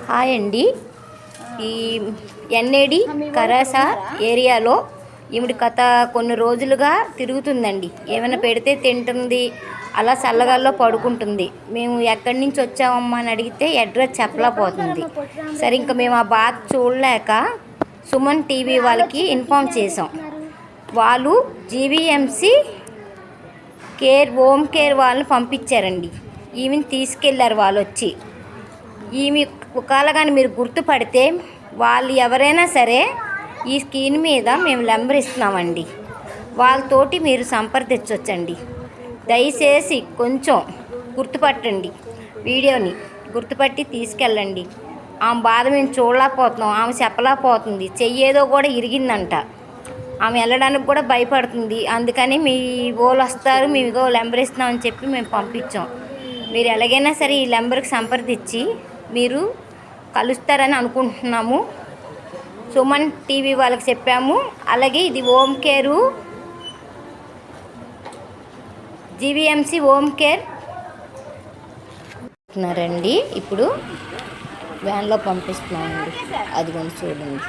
Hi అండి. ఈ NAD కరాసా ఏరియాలో ఈవిడ కథ కొన్ని రోజులుగా తిరుగుతుందండి. ఏమైనా పెడితే తింటుంది, అలా చల్లగాల్లో పడుకుంటుంది. మేము ఎక్కడి నుంచి వచ్చామమ్మా అని అడిగితే అడ్రస్ చెప్పలేకపోతుంది. సరే ఇంకా మేము ఆ బాధ చూడలేక సుమన్ టీవీ వాళ్ళకి ఇన్ఫామ్ చేసాం. వాళ్ళు జీవీఎంసీ హోమ్ కేర్ వాళ్ళని పంపించారండి. ఈమెను తీసుకెళ్లారు వాళ్ళు వచ్చి. ఈమె ఒకవేళ కానీ మీరు గుర్తుపడితే వాళ్ళు ఎవరైనా సరే ఈ స్క్రీన్ మీద మేము నెంబర్ ఇస్తున్నామండి, వాళ్ళతోటి మీరు సంప్రదించవచ్చండి. దయచేసి కొంచెం గుర్తుపట్టండి, వీడియోని గుర్తుపట్టి తీసుకెళ్ళండి. ఆమె బాధ మేము చూడలేకపోతున్నాం, ఆమె చెప్పలేకపోతుంది, చెయ్యేదో కూడా ఇరిగిందంట, ఆమె వెళ్ళడానికి కూడా భయపడుతుంది. అందుకని మీ వాళ్ళు వస్తారు, మేము నెంబర్ ఇస్తున్నామని చెప్పి మేము పంపించాం. మీరు ఎలాగైనా సరే ఈ నెంబర్కి సంప్రదించి మీరు కలుస్తారని అనుకుంటున్నాము. సుమన్ టీవీ వాళ్ళకి చెప్పాము. అలాగే ఇది home care, GVMC home care రండి. ఇప్పుడు వ్యాన్లో పంపిస్తున్నామండి. అది కొంచెం చూడండి.